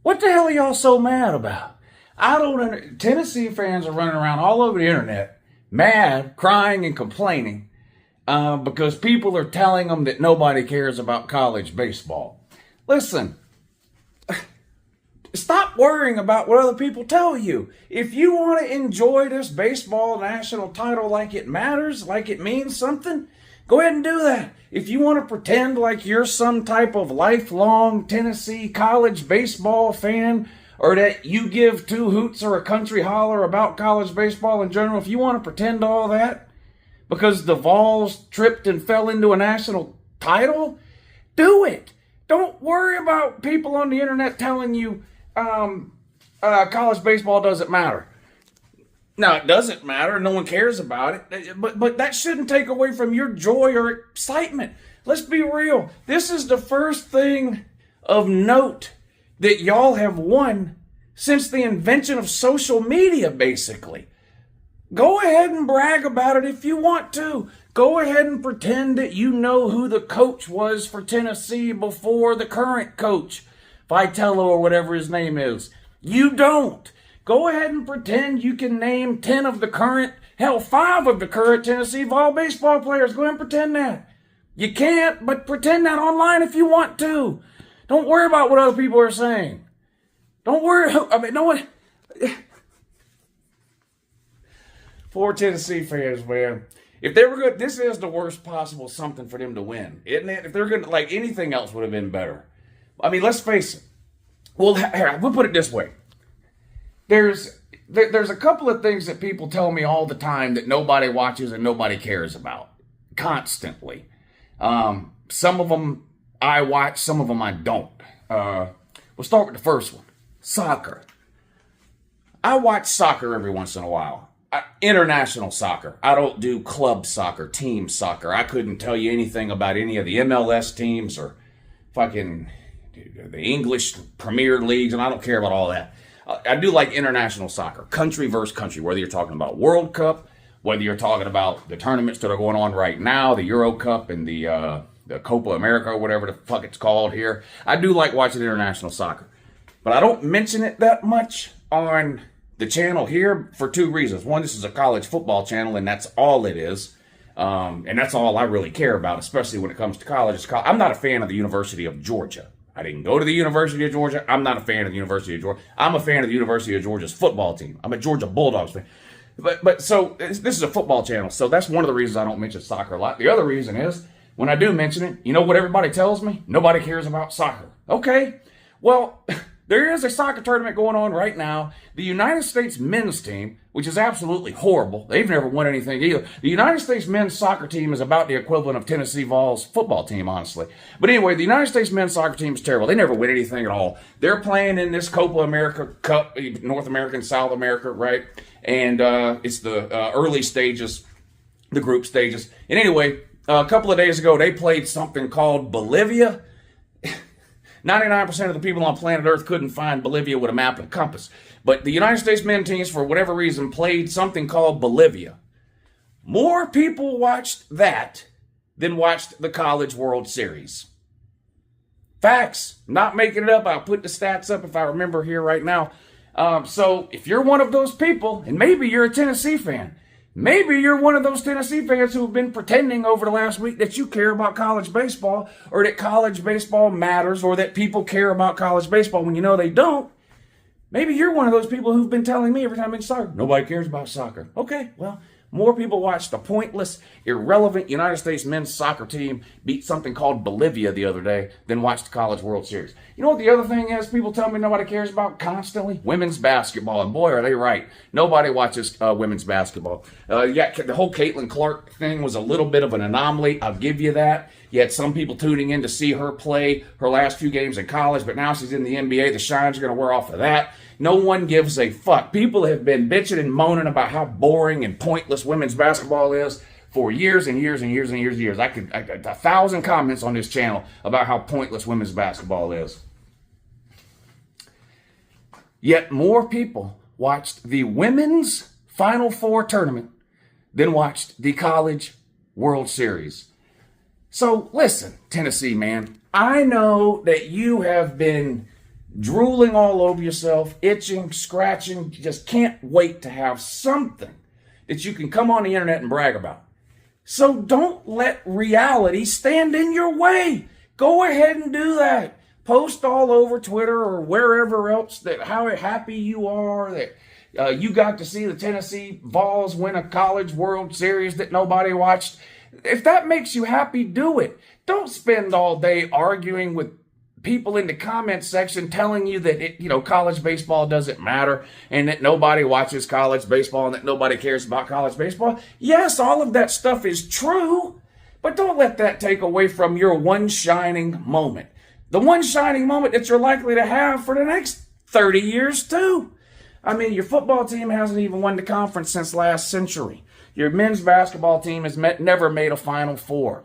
What the hell are y'all so mad about? Tennessee fans are running around all over the internet, mad, crying, and complaining because people are telling them that nobody cares about college baseball. Listen, stop worrying about what other people tell you. If you want to enjoy this baseball national title like it matters, like it means something, go ahead and do that. If you want to pretend like you're some type of lifelong Tennessee college baseball fan, or that you give two hoots or a country holler about college baseball in general, if you want to pretend all that because the Vols tripped and fell into a national title, do it. Don't worry about people on the internet telling you college baseball doesn't matter. Now, it doesn't matter. No one cares about it. But that shouldn't take away from your joy or excitement. Let's be real. This is the first thing of note that y'all have won since the invention of social media, basically. Go ahead and brag about it if you want to. Go ahead and pretend that you know who the coach was for Tennessee before the current coach, Vitello or whatever his name is. You don't. Go ahead and pretend you can name 10 of the current, hell, 5 of the current Tennessee Vols baseball players. Go ahead and pretend that. You can't, but pretend that online if you want to. Don't worry about what other people are saying. Don't worry. No one. Poor Tennessee fans, man. If they were good, this is the worst possible something for them to win, isn't it? If they're good, like anything else would have been better. I mean, let's face it. Well, here, we'll put it this way. There's a couple of things that people tell me all the time that nobody watches and nobody cares about constantly. Some of them I watch, some of them I don't. We'll start with the first one, soccer. I watch soccer every once in a while. International soccer. I don't do club soccer, team soccer. I couldn't tell you anything about any of the MLS teams or fucking the English Premier Leagues, and I don't care about all that. I do like international soccer, country versus country, whether you're talking about World Cup, whether you're talking about the tournaments that are going on right now, the Euro Cup and the Copa America or whatever the fuck it's called here. I do like watching international soccer, but I don't mention it that much on the channel here for 2 reasons. One, this is a college football channel, and that's all it is. And that's all I really care about, especially when it comes to college. I'm not a fan of the University of Georgia. I didn't go to the University of Georgia. I'm not a fan of the University of Georgia. I'm a fan of the University of Georgia's football team. I'm a Georgia Bulldogs fan. But so this is a football channel, so that's one of the reasons I don't mention soccer a lot. The other reason is, when I do mention it, you know what everybody tells me? Nobody cares about soccer. Okay, well, there is a soccer tournament going on right now. The United States men's team, which is absolutely horrible. They've never won anything either. The United States men's soccer team is about the equivalent of Tennessee Vols football team, honestly. But anyway, the United States men's soccer team is terrible. They never win anything at all. They're playing in this Copa America Cup, North America and South America, right? And it's the early stages, the group stages. And anyway, a couple of days ago, they played something called Bolivia. 99% of the people on planet Earth couldn't find Bolivia with a map and compass. But the United States men's teams, for whatever reason, played something called Bolivia. More people watched that than watched the College World Series. Facts. Not making it up. I'll put the stats up if I remember here right now. So if you're one of those people, and maybe you're a Tennessee fan, maybe you're one of those Tennessee fans who have been pretending over the last week that you care about college baseball, or that college baseball matters, or that people care about college baseball when you know they don't. Maybe you're one of those people who've been telling me every time I mention soccer, nobody cares about soccer. Okay, well, more people watched the pointless, irrelevant United States men's soccer team beat something called Bolivia the other day than watched the College World Series. You know what the other thing is people tell me nobody cares about constantly? Women's basketball. And boy, are they right. Nobody watches women's basketball. The whole Caitlin Clark thing was a little bit of an anomaly. I'll give you that. You had some people tuning in to see her play her last few games in college, but now she's in the NBA. The shine's going to wear off of that. No one gives a fuck. People have been bitching and moaning about how boring and pointless women's basketball is for years and years and years and years and years. I could 1,000 comments on this channel about how pointless women's basketball is. Yet more people watched the women's Final Four tournament than watched the College World Series. So listen, Tennessee man, I know that you have been drooling all over yourself, itching, scratching, just can't wait to have something that you can come on the internet and brag about. So don't let reality stand in your way. Go ahead and do that. Post all over Twitter or wherever else that how happy you are that you got to see the Tennessee Vols win a College World Series that nobody watched. If that makes you happy, do it. Don't spend all day arguing with people in the comment section telling you that college baseball doesn't matter and that nobody watches college baseball and that nobody cares about college baseball. Yes, all of that stuff is true, but don't let that take away from your one shining moment. The one shining moment that you're likely to have for the next 30 years too. I mean, your football team hasn't even won the conference since last century. Your men's basketball team has never made a Final Four.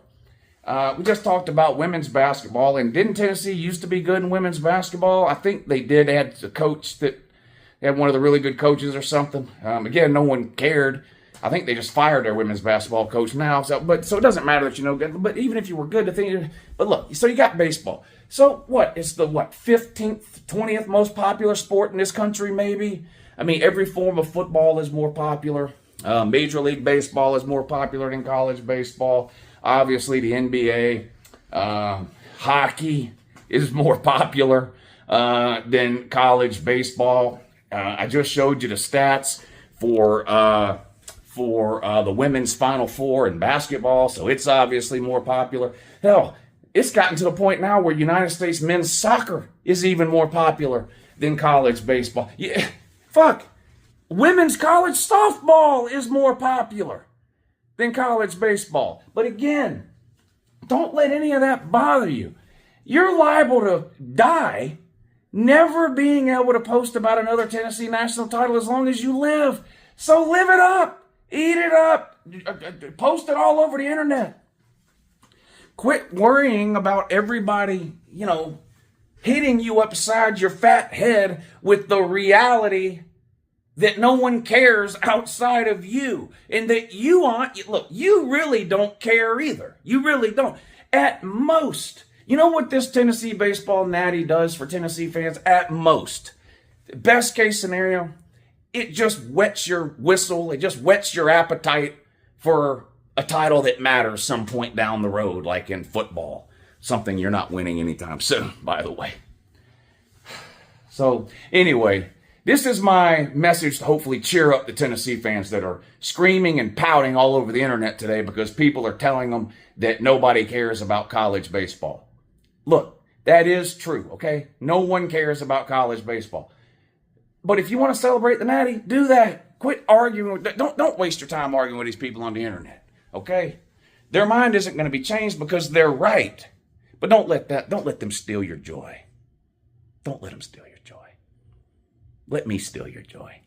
We just talked about women's basketball, and didn't Tennessee used to be good in women's basketball? I think they did. They had a coach they had one of the really good coaches or something. Again, no one cared. I think they just fired their women's basketball coach now. So it doesn't matter that you know good. But even if you were good, but look, so you got baseball. So what? It's the 15th, 20th most popular sport in this country, maybe. I mean, every form of football is more popular. Major League Baseball is more popular than college baseball. Obviously, the NBA, hockey is more popular than college baseball. I just showed you the stats for the women's Final Four in basketball, so it's obviously more popular. Hell, it's gotten to the point now where United States men's soccer is even more popular than college baseball. Yeah, fuck. Women's college softball is more popular than college baseball. But again, don't let any of that bother you. You're liable to die never being able to post about another Tennessee national title as long as you live. So live it up. Eat it up. Post it all over the internet. Quit worrying about everybody, hitting you upside your fat head with the reality that no one cares outside of you, and that you really don't care either. You really don't. At most, you know what this Tennessee baseball natty does for Tennessee fans? At most, best case scenario, it just wets your whistle. It just whets your appetite for a title that matters some point down the road, like in football. Something you're not winning anytime soon, by the way. So anyway, this is my message to hopefully cheer up the Tennessee fans that are screaming and pouting all over the internet today because people are telling them that nobody cares about college baseball. Look, that is true, okay? No one cares about college baseball. But if you want to celebrate the natty, do that. Quit arguing. Don't waste your time arguing with these people on the internet, okay? Their mind isn't going to be changed because they're right. But don't let them steal your joy. Don't let them steal your joy. Let me steal your joy.